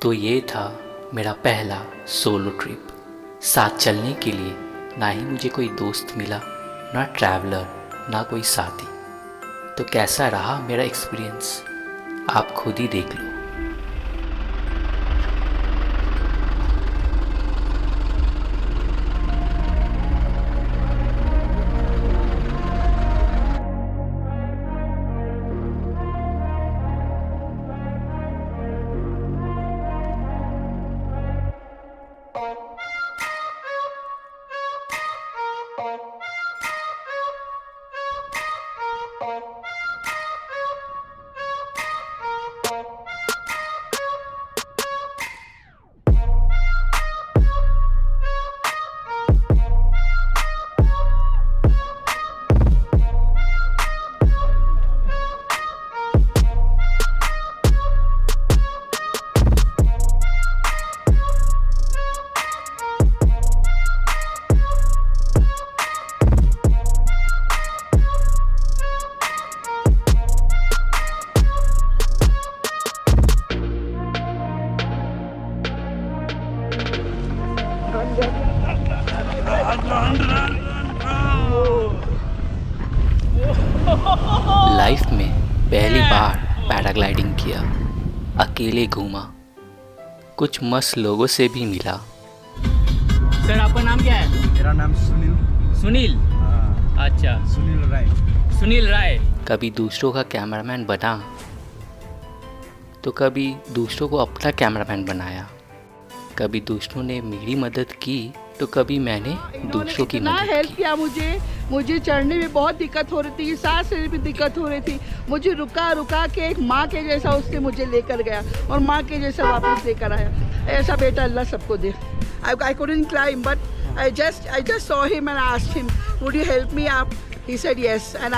तो ये था मेरा पहला सोलो ट्रिप। साथ चलने के लिए ना ही मुझे कोई दोस्त मिला, ना ट्रैवलर, ना कोई साथी। तो कैसा रहा मेरा एक्सपीरियंस आप खुद ही देख लो। लाइफ में पहली बार पैराग्लाइडिंग किया, अकेले घूमा, कुछ मस्त लोगों से भी मिला। सर आपका नाम क्या है? मेरा नाम सुनील। सुनील? अच्छा, सुनील राय। सुनील राय। कभी दूसरों का कैमरामैन बना तो कभी दूसरों को अपना कैमरामैन बनाया। कभी दूसरों ने मेरी मदद की तो कभी मैंने दूसरों की मदद हेल्प की। किया मुझे चढ़ने में बहुत दिक्कत हो रही थी, सांस लेने में दिक्कत हो रही थी। मुझे रुका के एक माँ के जैसा उसने मुझे लेकर गया और माँ के जैसा वापस लेकर आया। ऐसा बेटा अल्लाह सबको दे। I couldn't climb, but I just saw him and asked him, would you help me up? He said yes, and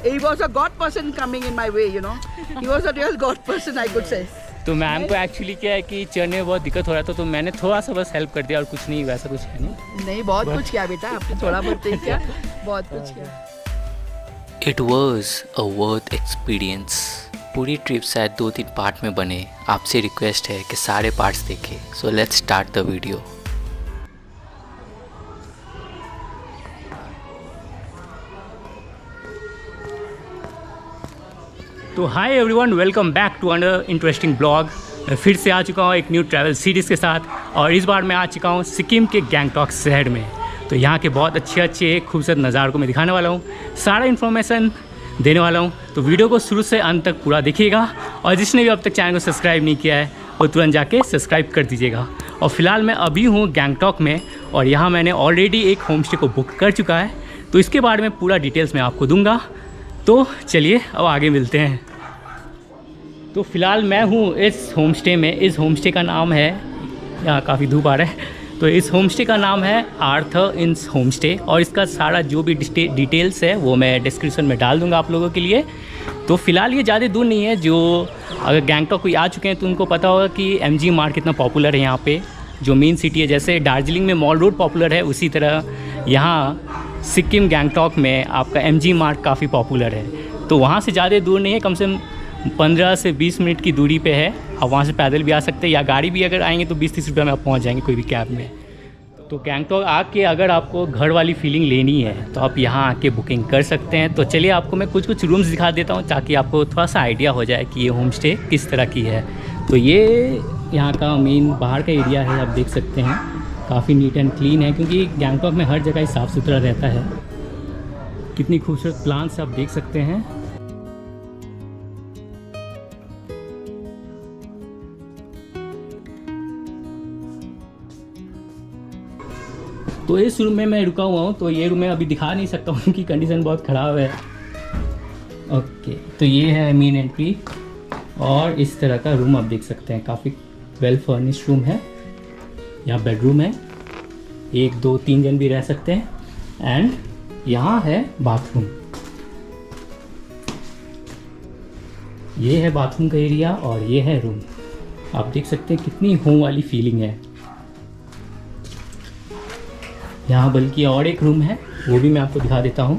he was a God person coming in my way, you know. He was a real God person, I could say. तो ma'am को actually क्या है कि चढ़ने में बहुत दिक्कत हो रहा था, तो मैंने थोड़ा सा बस हेल्प कर दिया और कुछ नहीं, वैसा कुछ है नहीं, बहुत कुछ किया बेटा आपने, थोड़ा बहुत नहीं किया, बहुत कुछ किया। It was a worth experience. पूरी ट्रिप शायद 2-3 पार्ट में बने। आपसे रिक्वेस्ट है कि सारे पार्ट्स देखें। So let's start the video. तो hi everyone, welcome back to another interesting blog. मैं फिर से आ चुका हूँ एक न्यू ट्रैवल सीरीज़ के साथ, और इस बार मैं आ चुका हूँ सिक्किम के गैंगटॉक शहर में। तो यहाँ के बहुत अच्छे खूबसूरत नज़ारों को मैं दिखाने वाला हूँ, सारा इन्फॉर्मेशन देने वाला हूँ। तो वीडियो को शुरू से अंत तक पूरा देखिएगा, और जिसने भी अब तक चैनल को सब्सक्राइब नहीं किया है वो तुरंत जाके सब्सक्राइब कर दीजिएगा। और फिलहाल मैं अभी हूँ गैंगटॉक में, और यहाँ मैंने ऑलरेडी एक होम स्टे को बुक कर चुका है। तो इसके बारे में पूरा डिटेल्स मैं आपको दूंगा। तो चलिए अब आगे मिलते हैं। तो फ़िलहाल मैं हूँ इस होम स्टे में। इस होम स्टे का नाम है, यहाँ काफ़ी धूप आ रहा है, तो इस होम स्टे का नाम है आर्थर इन्स होम स्टे, और इसका सारा जो भी डिटेल्स है वो मैं डिस्क्रिप्शन में डाल दूँगा आप लोगों के लिए। तो फ़िलहाल ये ज़्यादा दूर नहीं है। जो अगर गैंगटॉक कोई आ चुके हैं तो उनको पता होगा कि MG मार्ट कितना पॉपुलर है यहाँ पे, जो मेन सिटी है। जैसे दार्जिलिंग में मॉल रोड पॉपुलर है, उसी तरह यहाँ सिक्किम गैंगटॉक में आपका MG मार्ट काफ़ी पॉपुलर है। तो वहाँ से ज़्यादा दूर नहीं है, कम से कम 15 से 20 मिनट की दूरी पे है। आप वहाँ से पैदल भी आ सकते हैं, या गाड़ी भी अगर आएंगे तो 20-30 रुपये में आप पहुँच जाएंगे कोई भी कैब में। तो गैंगटॉक आके अगर आपको घर वाली फीलिंग लेनी है तो आप यहाँ आके बुकिंग कर सकते हैं। तो चलिए आपको मैं कुछ रूम्स दिखा देता हूँ, ताकि आपको थोड़ा सा आइडिया हो जाए कि ये होम स्टे किस तरह की है। तो ये यहाँ का मेन बाहर का एरिया है, आप देख सकते हैं काफ़ी नीट एंड क्लीन है, क्योंकि गैंगटॉक में हर जगह ही साफ़ सुथरा रहता है। कितनी खूबसूरत प्लांट्स आप देख सकते हैं। तो इस रूम में मैं रुका हुआ हूँ, तो ये रूम मैं अभी दिखा नहीं सकता हूँ कि कंडीशन बहुत ख़राब है। ओके, तो ये है मेन एंट्री, और इस तरह का रूम आप देख सकते हैं, काफ़ी वेल फर्निश्ड रूम है। यहाँ बेडरूम है, 1 2 3 जन भी रह सकते हैं। एंड यहाँ है बाथरूम, ये है बाथरूम का एरिया, और ये है रूम। आप देख सकते हैं कितनी होम वाली फीलिंग है। यहाँ बल्कि और एक रूम है, वो भी मैं आपको दिखा देता हूँ।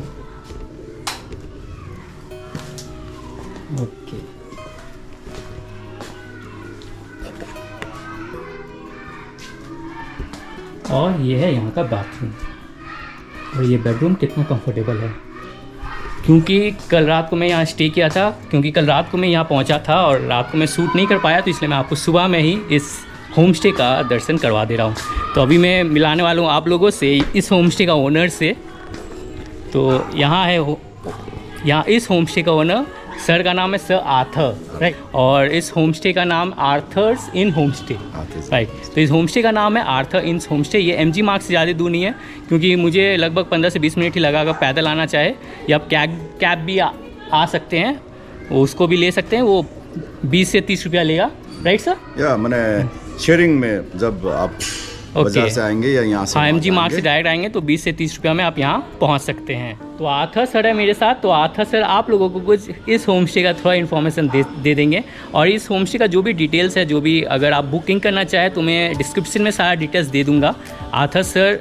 ओके, और ये है यहाँ का बाथरूम। और ये बेडरूम कितना कंफर्टेबल है, क्योंकि कल रात को मैं यहाँ स्टे किया था, क्योंकि कल रात को मैं यहाँ पहुँचा था और रात को मैं शूट नहीं कर पाया, तो इसलिए मैं आपको सुबह में ही इस होम स्टे का दर्शन करवा दे रहा हूँ। तो अभी मैं मिलाने वाला हूँ आप लोगों से इस होम स्टे का ओनर से। तो यहाँ है यहाँ इस होम स्टे का ओनर, सर का नाम है सर आर्थर, राइट। और इस होम स्टे का नाम आर्थर्स इन होम स्टे, राइट। तो इस होम स्टे का नाम है आर्थर इन होम स्टे। ये MG मार्ग से ज़्यादा दूर नहीं है, क्योंकि मुझे लगभग 15 से 20 मिनट ही लगा। अगर पैदल आना चाहे या आप कैब भी आ सकते हैं, उसको भी ले सकते हैं। वो 20 से 30 रुपया लेगा, राइट सर? या मैंने शेयरिंग में जब आप बाजार से आएंगे या यहाँ से, हाँ, MG मार्ग से डायरेक्ट आएंगे तो 20 से 30 रुपया में आप यहाँ पहुँच सकते हैं। तो आर्थर सर है मेरे साथ। तो आर्थर सर आप लोगों को कुछ इस होम स्टे का थोड़ा इन्फॉर्मेशन दे देंगे, और इस होम स्टे का जो भी डिटेल्स है, जो भी अगर आप बुकिंग करना चाहें तो मैं डिस्क्रिप्शन में सारा डिटेल्स दे दूँगा। आर्थर सर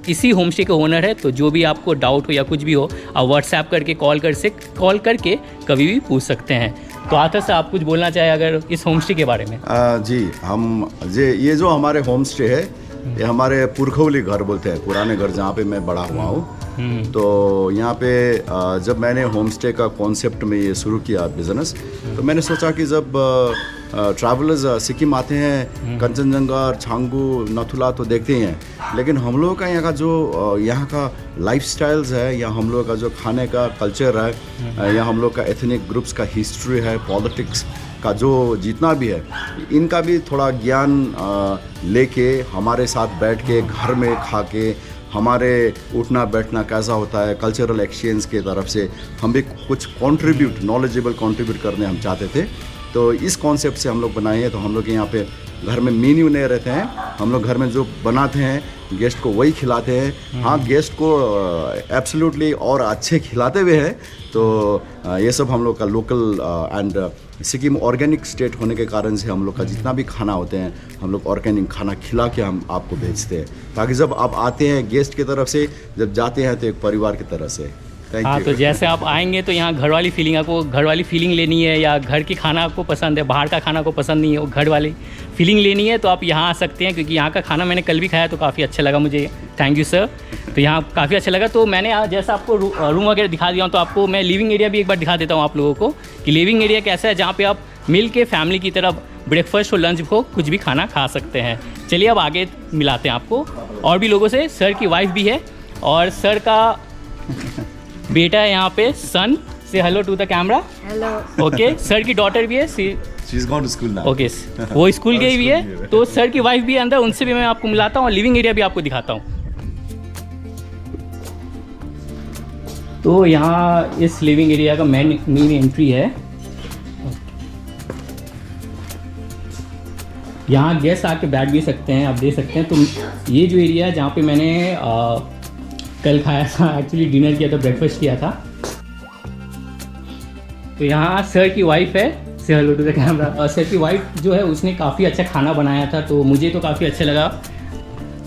इसी होम स्टे के ओनर है। तो जो भी आपको डाउट हो या कुछ भी हो, आप व्हाट्सएप करके कॉल करके कभी भी पूछ सकते हैं। तो आर्थर सर आप कुछ बोलना चाहे अगर इस होम स्टे के बारे में? जी, ये जो हमारे होम स्टे है, ये हमारे पुरखौली घर बोलते हैं, पुराने घर जहाँ पे मैं बड़ा हुआ हूँ। तो यहाँ पे जब मैंने होम स्टे का कॉन्सेप्ट में ये शुरू किया बिज़नेस, तो मैंने सोचा कि जब ट्रैवलर्स सिक्किम आते हैं, कंचनजंगा और छांगू नथुला तो देखते ही हैं, लेकिन हम लोगों का यहाँ का जो यहाँ का लाइफस्टाइल्स है, या हम लोगों का जो खाने का कल्चर है, या हम लोग का एथनिक ग्रुप्स का हिस्ट्री है, पॉलिटिक्स का जो जितना भी है, इनका भी थोड़ा ज्ञान लेके हमारे साथ बैठ के घर में खा के हमारे उठना बैठना कैसा होता है, कल्चरल एक्सचेंज के तरफ से हम भी कुछ कंट्रीब्यूट, नॉलेजेबल कंट्रीब्यूट करने हम चाहते थे। तो इस कॉन्सेप्ट से हम लोग बनाए हैं। तो हम लोग यहाँ पे घर में मेन्यू नहीं रहते हैं, हम लोग घर में जो बनाते हैं गेस्ट को वही खिलाते हैं। हाँ, गेस्ट को एब्सोल्युटली और अच्छे खिलाते हुए हैं। तो ये सब हम लोग का local and Sikkim organic state होने के कारण से हम लोग का जितना भी खाना होते हैं, हम लोग ऑर्गेनिक खाना खिला के हम आपको भेजते हैं, ताकि जब आप आते हैं गेस्ट की तरफ से, जब जाते हैं तो एक परिवार की तरह से। हाँ, तो जैसे आप आएंगे तो यहाँ घर वाली फीलिंग, आपको घर वाली फीलिंग लेनी है, या घर की खाना आपको पसंद है, बाहर का खाना आपको पसंद नहीं है, वो घर वाली फीलिंग लेनी है, तो आप यहाँ आ सकते हैं। क्योंकि यहाँ का खाना मैंने कल भी खाया तो काफ़ी अच्छा लगा मुझे। Thank you sir. तो यहाँ काफ़ी अच्छा लगा। तो मैंने जैसा आपको रूम वगैरह दिखा दिया हूँ, तो आपको मैं लिविंग एरिया भी एक बार दिखा देता हूँ आप लोगों को, कि लिविंग एरिया कैसा है, जहाँ पर आप मिल के फैमिली की तरफ ब्रेकफास्ट और लंच हो कुछ भी खाना खा सकते हैं। चलिए अब आगे मिलाते हैं आपको और भी लोगों से। सर की वाइफ भी है और सर का बेटा है यहाँ पे, सन। से hello to the camera. Hello. Okay, sir की डॉटर भी है, she is gone to school now. Okay, वो स्कूल गई भी है। तो सर की वाइफ भी है अंदर, उनसे भी मैं आपको मिलाता हूँ और लिविंग एरिया भी आपको दिखाता हूँ। तो यहाँ इस लिविंग एरिया का मेन एंट्री है। यहाँ गेस्ट आके बैठ भी सकते हैं, आप देख सकते हैं। तो ये जो एरिया है जहाँ पे मैंने कल खाया था, एक्चुअली डिनर किया था, ब्रेकफास्ट किया था। तो यहाँ सर की वाइफ है, से हेलो टू द कैमरा। और सर की वाइफ जो है उसने काफ़ी अच्छा खाना बनाया था, तो मुझे तो काफ़ी अच्छा लगा।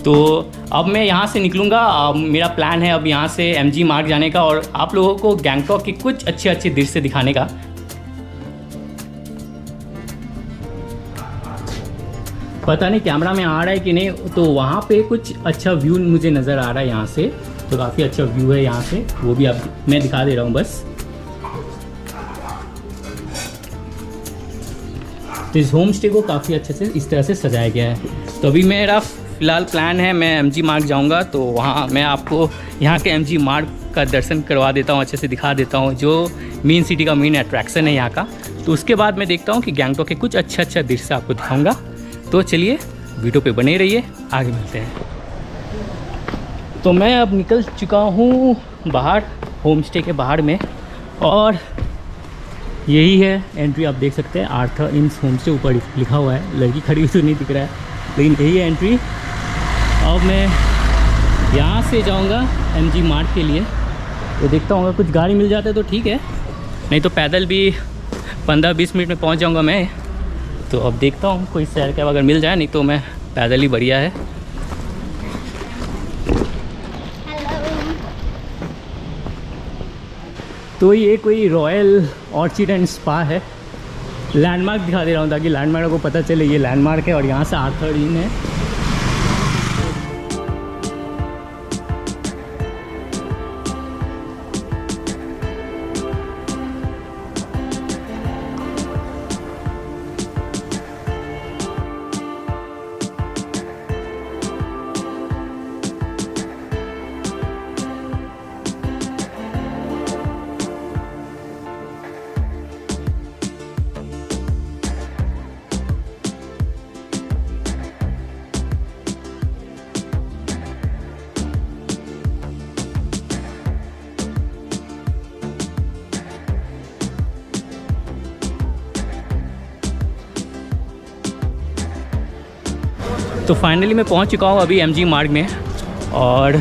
तो अब मैं यहाँ से निकलूँगा। मेरा प्लान है अब यहाँ से MG मार्ग जाने का और आप लोगों को गैंगटॉक की कुछ अच्छे अच्छे दृश्य दिखाने का। पता नहीं कैमरा में आ रहा है कि नहीं। तो वहाँ पे कुछ अच्छा व्यू मुझे नज़र आ रहा है यहाँ से, तो काफ़ी अच्छा व्यू है यहाँ से, वो भी आप मैं दिखा दे रहा हूँ बस। तो इस होम स्टे को काफ़ी अच्छे से इस तरह से सजाया गया है। तो अभी मेरा फ़िलहाल प्लान है मैं MG मार्ग जाऊँगा, तो वहाँ मैं आपको यहाँ के MG मार्ग का दर्शन करवा देता हूँ, अच्छे से दिखा देता हूँ, जो मेन सिटी का मेन अट्रैक्शन है यहाँ का। तो उसके बाद मैं देखता हूँ कि गैंगटॉक के कुछ अच्छा दृश्य आपको दिखाऊँगा। तो चलिए वीडियो पे बने रहिए, आगे मिलते हैं। तो मैं अब निकल चुका हूँ बाहर, होम स्टे के बाहर में, और यही है एंट्री। आप देख सकते हैं आर्थर इन होम स्टे, ऊपर लिखा हुआ है। लड़की खड़ी हुई तो नहीं दिख रहा है, लेकिन यही है एंट्री। अब मैं यहाँ से जाऊँगा MG मार्ग के लिए। तो देखता हूँ कुछ गाड़ी मिल जाता है तो ठीक है, नहीं तो पैदल भी 15-20 मिनट में पहुँच जाऊँगा मैं। तो अब देखता हूँ कोई सैर कैब अगर मिल जाए, नहीं तो मैं पैदल ही बढ़िया है। तो ये कोई रॉयल ऑर्चिड एंड स्पा है। लैंडमार्क दिखा दे रहा हूँ ताकि लैंडमार्क को पता चले ये लैंडमार्क है, और यहाँ से आर्थर इन है। तो फाइनली मैं पहुंच चुका हूं अभी एमजी मार्ग में, और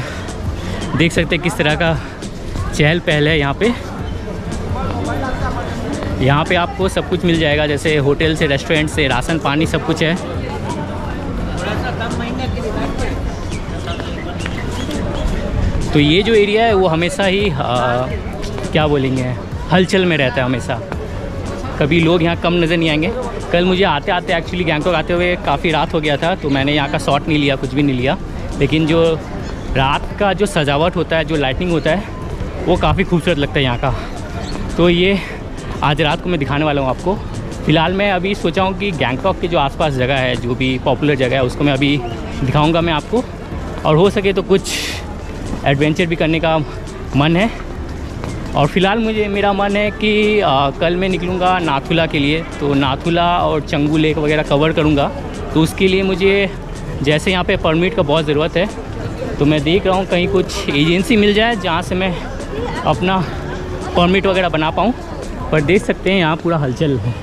देख सकते हैं किस तरह का चहल पहल है यहाँ पे। यहाँ पे आपको सब कुछ मिल जाएगा, जैसे होटल से, रेस्टोरेंट से, राशन पानी सब कुछ है। तो ये जो एरिया है वो हमेशा ही क्या बोलेंगे, हलचल में रहता है हमेशा। कभी लोग यहाँ कम नज़र नहीं आएंगे। कल मुझे आते आते एक्चुअली गैंगटॉक आते हुए काफ़ी रात हो गया था, तो मैंने यहाँ का शॉट नहीं लिया, कुछ भी नहीं लिया। लेकिन जो रात का जो सजावट होता है, जो लाइटिंग होता है, वो काफ़ी खूबसूरत लगता है यहाँ का। तो ये आज रात को मैं दिखाने वाला हूँ आपको। फ़िलहाल मैं अभी सोचा हूँ कि गैंगटॉक के जो आसपास जगह है, जो भी पॉपुलर जगह है, उसको मैं अभी दिखाऊँगा मैं आपको, और हो सके तो कुछ एडवेंचर भी करने का मन है। और फ़िलहाल मेरा मन है कि कल मैं निकलूँगा नाथुला के लिए, तो नाथुला और चंगू लेक वगैरह कवर करूँगा। तो उसके लिए मुझे जैसे यहाँ पे परमिट का बहुत ज़रूरत है, तो मैं देख रहा हूँ कहीं कुछ एजेंसी मिल जाए जहाँ से मैं अपना परमिट वगैरह बना पाऊँ। पर देख सकते हैं यहाँ पूरा हलचल है।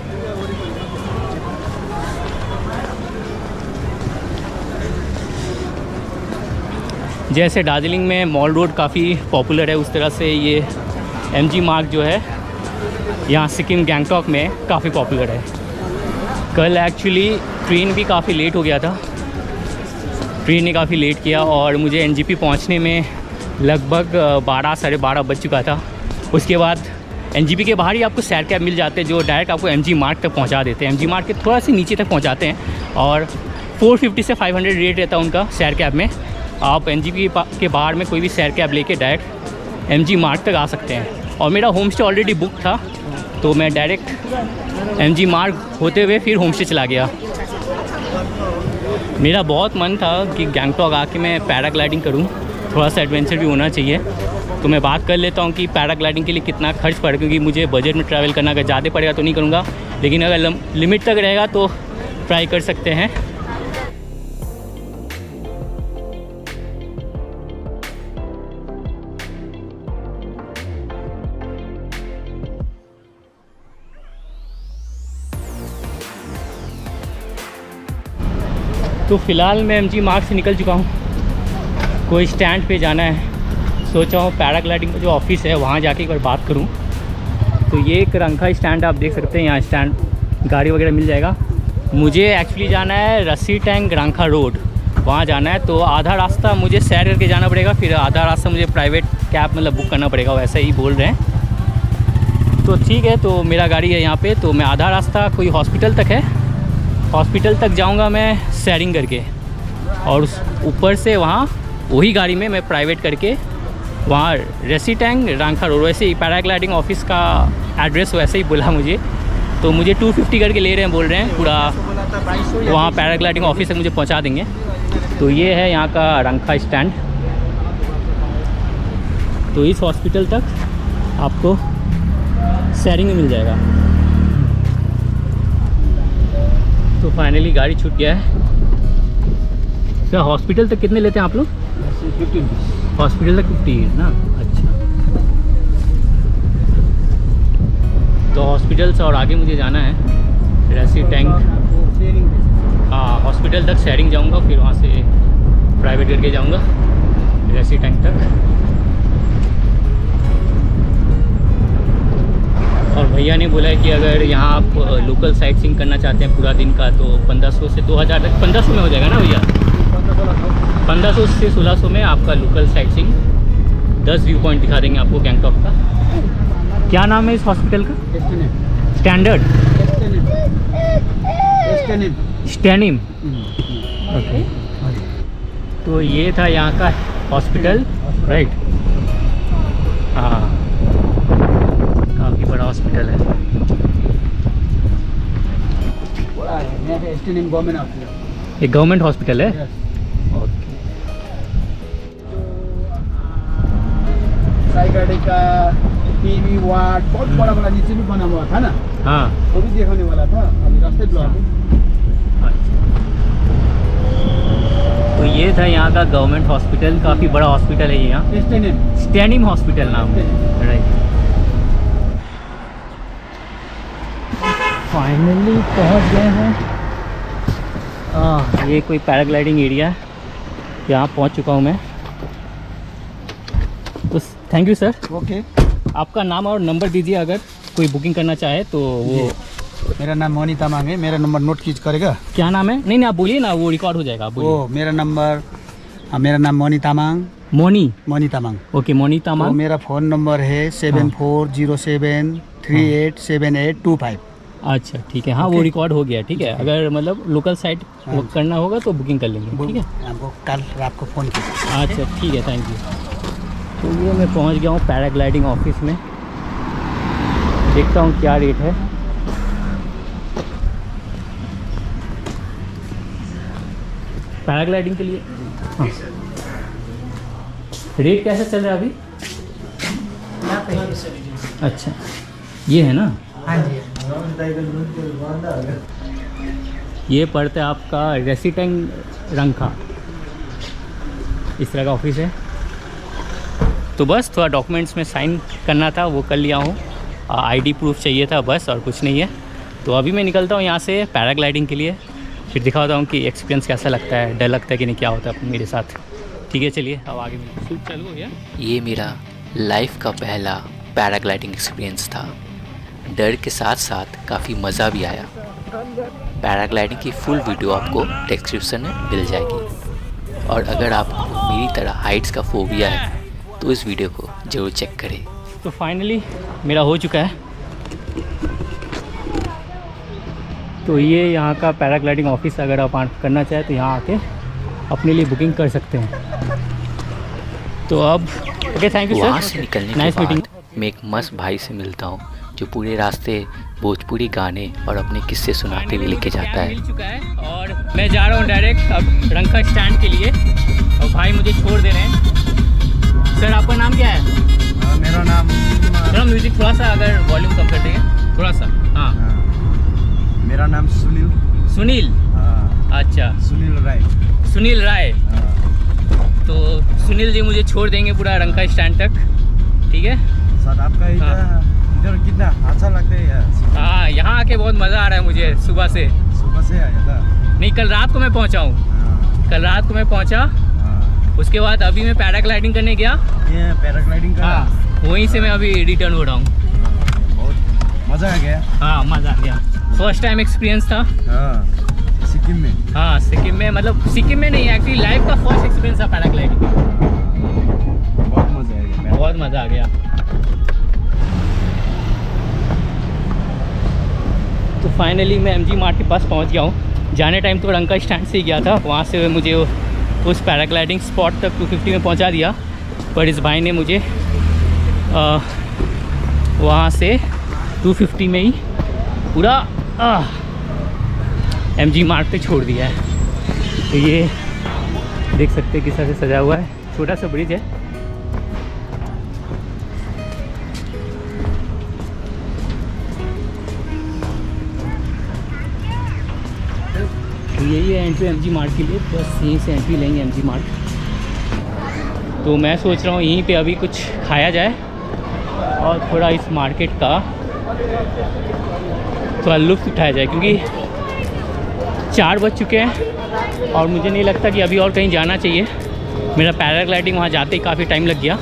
जैसे दार्जिलिंग में मॉल रोड काफ़ी पॉपुलर है, उस तरह से ये एमजी मार्ग जो है यहाँ सिक्किम गैंगटॉक में काफ़ी पॉपुलर है। कल एक्चुअली ट्रेन भी काफ़ी लेट हो गया था, ट्रेन ने काफ़ी लेट किया और मुझे एनजीपी पहुँचने में लगभग 12 साढ़े 12 बज चुका था। उसके बाद एनजीपी के बाहर ही आपको सैर कैब मिल जाते हैं, जो डायरेक्ट आपको एमजी मार्ग तक पहुँचा देते हैं। एमजी मार्ग के थोड़ा सा नीचे तक पहुँचाते हैं, और 450 से 500 रेट रहता है उनका सैर कैब में। आप एनजीपी के बाहर में कोई भी सैर कैब लेके डायरेक्ट एमजी मार्ग तक आ सकते हैं। और मेरा होम स्टे ऑलरेडी बुक था, तो मैं डायरेक्ट एमजी मार्ग होते हुए फिर होम स्टे चला गया। मेरा बहुत मन था कि गैंगटॉक आके मैं पैराग्लाइडिंग करूं, थोड़ा सा एडवेंचर भी होना चाहिए। तो मैं बात कर लेता हूं कि पैराग्लाइडिंग के लिए कितना खर्च पड़ेगा, क्योंकि मुझे बजट में ट्रैवल करना, अगर ज़्यादा पड़ेगा तो नहीं करूँगा, लेकिन अगर लिमिट तक रहेगा तो ट्राई कर सकते हैं। तो फ़िलहाल मैं एमजी मार्ग से निकल चुका हूँ, कोई स्टैंड पे जाना है। सोचा हूँ पैराग्लाइडिंग का जो ऑफिस है वहाँ जाके एक बार बात करूँ। तो ये एक रंखा स्टैंड आप देख सकते हैं, यहाँ स्टैंड गाड़ी वगैरह मिल जाएगा। मुझे एक्चुअली जाना है रस्सी टैंक रंखा रोड, वहाँ जाना है। तो आधा रास्ता मुझे सैर करके जाना पड़ेगा, फिर आधा रास्ता मुझे प्राइवेट कैब मतलब बुक करना पड़ेगा, वैसे ही बोल रहे हैं। तो ठीक है, तो मेरा गाड़ी है यहाँ पे, तो मैं आधा रास्ता कोई हॉस्पिटल तक है, हॉस्पिटल तक जाऊंगा मैं शेयरिंग करके, और उस ऊपर से वहाँ वही गाड़ी में मैं प्राइवेट करके वहाँ रस्सी टैंक रंखा रोड, वैसे ही पैराग्लाइडिंग ऑफिस का एड्रेस वैसे ही बोला मुझे, तो मुझे 250 करके ले रहे हैं, बोल रहे हैं पूरा वहाँ पैराग्लाइडिंग ऑफिस तक मुझे पहुँचा देंगे। तो ये है यहाँ का रंखा स्टैंड। तो इस हॉस्पिटल तक आपको शेयरिंग में मिल जाएगा। तो फाइनली गाड़ी छूट गया है। सर हॉस्पिटल तक कितने लेते हैं आप लोग? 50। हॉस्पिटल तक 50 ना, अच्छा। तो हॉस्पिटल से और आगे मुझे जाना है रस्सी टैंक, हाँ हॉस्पिटल तक शेयरिंग जाऊंगा, फिर वहाँ से प्राइवेट करके जाऊंगा रस्सी टैंक तक। और भैया ने बोला है कि अगर यहाँ आप लोकल साइट सीइंग करना चाहते हैं पूरा दिन का, तो 1500 से 2000 तक, 1500 में हो जाएगा ना भैया? 1500 से 1600 में आपका local sight seeing 10 view point दिखा देंगे आपको गैंगटॉक का। क्या नाम है इस हॉस्पिटल का? स्टैंडर्ड स्टैनिम। ओके, तो ये था यहाँ का हॉस्पिटल, राइट? हाँ, काफ़ी बड़ा हॉस्पिटल है। एक गवर्नमेंट हॉस्पिटल है। ओके, गाड़ी का टीवी वार्ड बहुत बड़ा बड़ा नीचे भी बना हुआ था ना, हाँ वो भी देखने वाला था, अभी रास्ते ब्लॉक है। तो ये था यहाँ का गवर्नमेंट हॉस्पिटल, काफ़ी बड़ा हॉस्पिटल है ये यहाँ, स्टैनिम हॉस्पिटल नाम है, राइट। फाइनली पहुँच गए हैं ये कोई पैराग्लाइडिंग एरिया है, यहाँ पहुँच चुका हूँ मैं। तो थैंक यू सर। ओके। आपका नाम और नंबर दीजिए, अगर कोई बुकिंग करना चाहे तो वो। मेरा नाम मोनी तामांग है, मेरा नंबर नोट कीज करेगा। क्या नाम है? नहीं आप बोलिए ना, वो रिकॉर्ड हो जाएगा, आप बोलिए। वो मेरा नाम मोनी तामांग। मोनी तामांग। ओके, मोनी तो तामांग। मेरा फ़ोन नंबर है 7407387825। अच्छा ठीक है, हाँ वो रिकॉर्ड हो गया, ठीक है। अगर मतलब लोकल साइट करना होगा तो बुकिंग कर लेंगे, ठीक है। हमको कल रात को फ़ोन किया। अच्छा ठीक है, थैंक यू। तो ये मैं पहुंच गया हूँ पैराग्लाइडिंग ऑफिस में, देखता हूँ क्या रेट है। पैराग्लाइडिंग के लिए हाँ। रेट कैसे चल रहा है अभी? अच्छा ये है ना? हाँ जी। ये पड़ता है आपका रेसिडेंट रंका, इस तरह का ऑफिस है। तो बस थोड़ा डॉक्यूमेंट्स में साइन करना था, वो कर लिया हूँ। आईडी प्रूफ चाहिए था बस, और कुछ नहीं है। तो अभी मैं निकलता हूँ यहाँ से पैराग्लाइडिंग के लिए, फिर दिखाता हूँ कि एक्सपीरियंस कैसा लगता है, डर लगता है कि नहीं, क्या होता है मेरे साथ। ठीक है चलिए अब आगे शूट चालू हो गया। ये मेरा लाइफ का पहला पैराग्लाइडिंग एक्सपीरियंस था। डर के साथ साथ काफ़ी मज़ा भी आया। पैराग्लाइडिंग की फुल वीडियो आपको डिस्क्रिप्शन में मिल जाएगी। और अगर आपको मेरी तरह हाइट्स का फोबिया है तो इस वीडियो को ज़रूर चेक करें। तो फाइनली मेरा हो चुका है। तो ये यहाँ का पैराग्लाइडिंग ऑफिस, अगर आप करना चाहें तो यहाँ आके अपने लिए बुकिंग कर सकते हैं। तो अब ओके, थैंक यू सर। वहाँ से निकलने के नाइस मीटिंग। बाद मैं एक मस्त भाई से मिलता हूँ जो पूरे रास्ते भोजपुरी गाने और अपने किस्से सुनाते हुए लेके जाता है। मिल चुका है और मैं जा रहा हूँ डायरेक्ट अब रंका स्टैंड के लिए, और भाई मुझे छोड़ दे रहे हैं। सर आपका नाम क्या है? मेरा नाम थोड़ा म्यूजिक थोड़ा सा अगर वॉल्यूम कम कर देंगे थोड़ा सा। हाँ मेरा नाम सुनील। सुनील। अच्छा सुनील राय। तो सुनील जी मुझे छोड़ देंगे पूरा रंका स्टैंड तक, ठीक है। सर आपका इधर कितना अच्छा लगता है यार? हाँ यहाँ आके बहुत मज़ा आ रहा है मुझे। सुबह से आया था? नहीं, कल रात को मैं पहुँचा हूँ। कल रात को मैं पहुँचा, उसके बाद अभी मैं पैराग्लाइडिंग करने गया। ये पैराग्लाइडिंग का? हाँ वहीं से मैं अभी रिटर्न हो रहा हूँ। बहुत मज़ा आ गया। हाँ मज़ा आ गया, फर्स्ट टाइम एक्सपीरियंस था। सिक्किम में? हाँ सिक्किम में, मतलब सिक्किम में नहीं, एक्चुअली लाइफ का फर्स्ट एक्सपीरियंस था पैराग्लाइडिंग। बहुत मज़ा आ गया। बहुत मज़ा आ गया। तो फाइनली मैं MG मार्ट के पास पहुंच गया हूँ। जाने टाइम तो रंका स्टैंड से ही गया था, वहाँ से मुझे उस पैराग्लाइडिंग स्पॉट तक 250 में पहुँचा दिया। पर इस भाई ने मुझे वहाँ से 250 में ही पूरा MG मार्ट पे छोड़ दिया है। तो ये देख सकते हैं किस तरह से सजा हुआ है, छोटा सा ब्रिज है। तो यही है एंट्री MG मार्ट के लिए, बस यहीं से एंट्री लेंगे MG मार्ट। तो मैं सोच रहा हूँ यहीं पे अभी कुछ खाया जाए और थोड़ा इस मार्केट का थोड़ा लुत्फ़ उठाया जाए, क्योंकि 4 बज चुके हैं और मुझे नहीं लगता कि अभी और कहीं जाना चाहिए। मेरा पैराग्लाइडिंग वहाँ जाते ही काफ़ी टाइम लग गया।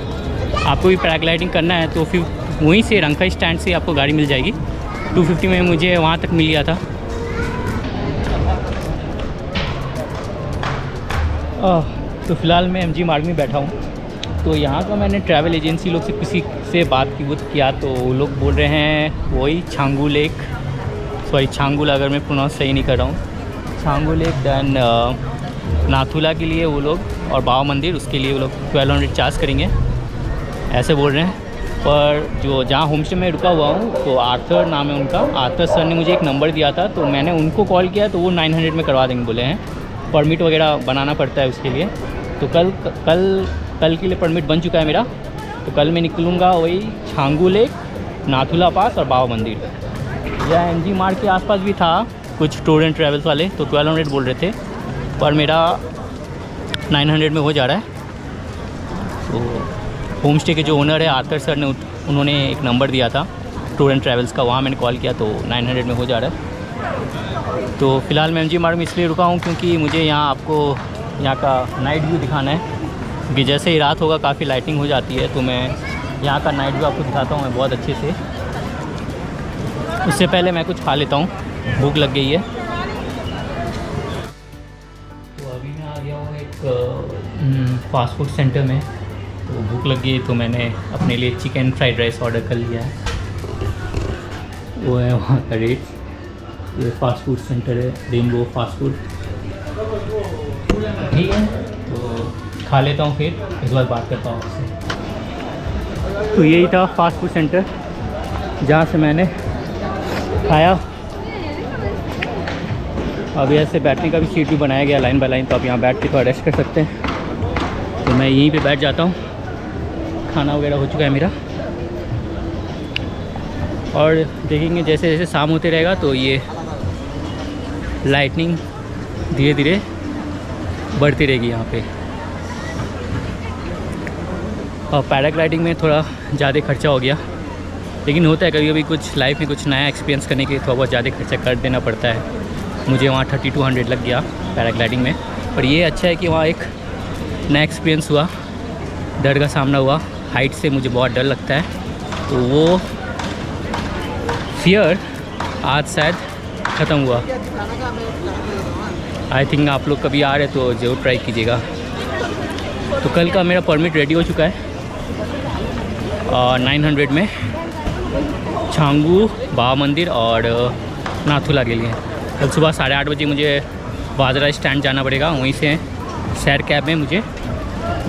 आपको भी पैराग्लाइडिंग करना है तो फिर वहीं से रंका स्टैंड से आपको गाड़ी मिल जाएगी। 250 में मुझे वहाँ तक मिल गया था। तो फ़िलहाल मैं MG मार्ग में बैठा हूँ। तो यहाँ का मैंने ट्रैवल एजेंसी लोग से किसी से बात किया तो वो लोग बोल रहे हैं वही छांगू लेक, सॉरी छांगुल अगर मैं प्रोनाउंस सही नहीं कर रहा हूँ, छांगू लेक, देन नाथुला के लिए वो लोग, और बाबा मंदिर उसके लिए वो लोग 1200 चार्ज करेंगे, ऐसे बोल रहे हैं। पर जो जहाँ होम स्टे में रुका हुआ हूँ तो आर्थर नाम है उनका, आर्थर सर ने मुझे एक नंबर दिया था, तो मैंने उनको कॉल किया तो वो 900 में करवा देंगे बोले हैं। परमिट वगैरह बनाना पड़ता है उसके लिए। तो कल के लिए परमिट बन चुका है मेरा, तो कल मैं निकलूँगा वही छांगू लेक, नाथुला पास और बाबा मंदिर। या MG मार्ट के आसपास भी था कुछ टूर एंड ट्रैवल्स वाले, तो 1200 बोल रहे थे, पर मेरा 900 में हो जा रहा है। तो होम स्टे के जो ओनर है आर्थर सर ने, उन्होंने एक नंबर दिया था टूर एंड ट्रैवल्स का, वहाँ मैंने कॉल किया तो 900 में हो जा रहा है। तो फ़िलहाल मैं MG मार्ग में इसलिए रुका हूँ क्योंकि मुझे यहाँ का नाइट व्यू दिखाना है, क्योंकि जैसे ही रात होगा काफ़ी लाइटिंग हो जाती है, तो मैं यहाँ का नाइट व्यू आपको दिखाता हूँ मैं बहुत अच्छे से। उससे पहले मैं कुछ खा लेता हूँ, भूख लग गई है। तो अभी मैं आ गया हूँ एक फास्ट फूड सेंटर में, तो भूख लग गई तो मैंने अपने लिए चिकन फ्राइड राइस ऑर्डर कर लिया है। वो है वहाँ का रेट। ये फास्ट फूड सेंटर है, रेनबो फास्ट फूड। ठीक है, तो खा लेता हूँ, फिर इस बार बात करता हूँ आपसे। तो यही था फास्ट फूड सेंटर जहाँ से मैंने खाया। अब ऐसे बैठने का भी सीट भी बनाया गया लाइन बाय लाइन, तो आप यहाँ बैठ के थोड़ा रेस्ट कर सकते हैं। तो मैं यहीं पे बैठ जाता हूँ, खाना वगैरह हो चुका है मेरा। और देखेंगे जैसे जैसे शाम होते रहेगा तो ये लाइटनिंग धीरे धीरे बढ़ती रहेगी यहाँ पे। और पैराग्लाइडिंग में थोड़ा ज़्यादा खर्चा हो गया, लेकिन होता है कभी कभी कुछ लाइफ में कुछ नया एक्सपीरियंस करने के लिए थोड़ा बहुत ज़्यादा खर्चा कर देना पड़ता है। मुझे वहाँ 3200 लग गया पैराग्लाइडिंग में, पर ये अच्छा है कि वहाँ एक नया एक्सपीरियंस हुआ, डर का सामना हुआ। हाइट से मुझे बहुत डर लगता है, तो वो फियर आज शायद ख़त्म हुआ। आई थिंक आप लोग कभी आ रहे तो ज़रूर ट्राई कीजिएगा। तो कल का मेरा परमिट रेडी हो चुका है 900 में छांगू बाबा मंदिर और नाथुला के लिए। कल सुबह 8:30 बजे मुझे बाजरा स्टैंड जाना पड़ेगा, वहीं से शेयर कैब में मुझे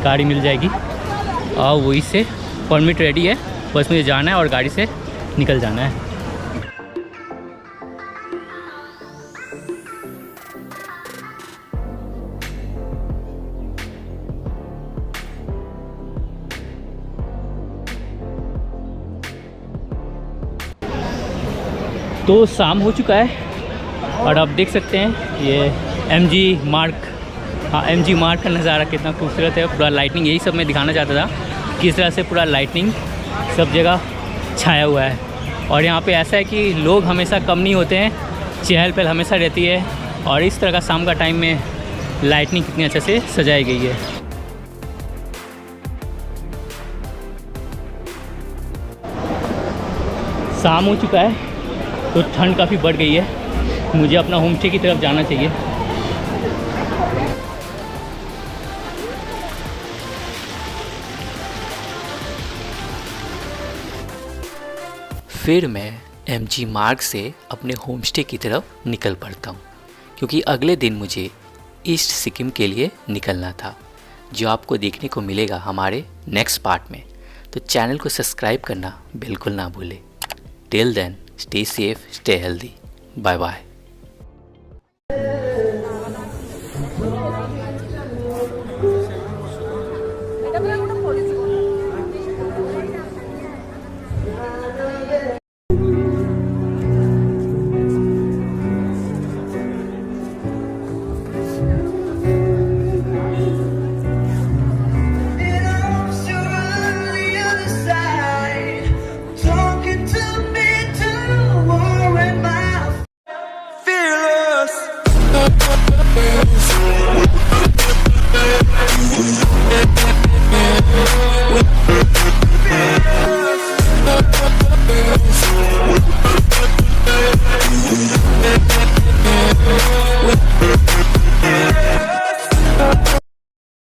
गाड़ी मिल जाएगी और वहीं से परमिट रेडी है, बस मुझे जाना है और गाड़ी से निकल जाना है। तो शाम हो चुका है और आप देख सकते हैं ये MG मार्ग, हाँ MG मार्ग का नज़ारा कितना खूबसूरत है। पूरा लाइटनिंग, यही सब मैं दिखाना चाहता था, किस तरह से पूरा लाइटनिंग सब जगह छाया हुआ है। और यहाँ पे ऐसा है कि लोग हमेशा कम नहीं होते हैं, चहल पहल हमेशा रहती है। और इस तरह का शाम का टाइम में लाइटनिंग कितनी अच्छे से सजाई गई है। शाम हो चुका है तो ठंड काफ़ी बढ़ गई है, मुझे अपना होम स्टे की तरफ जाना चाहिए। फिर मैं MG मार्ग से अपने होम स्टे की तरफ निकल पड़ता हूँ, क्योंकि अगले दिन मुझे ईस्ट सिक्किम के लिए निकलना था, जो आपको देखने को मिलेगा हमारे नेक्स्ट पार्ट में। तो चैनल को सब्सक्राइब करना बिल्कुल ना भूलें। Till then, stay safe, stay healthy, bye bye.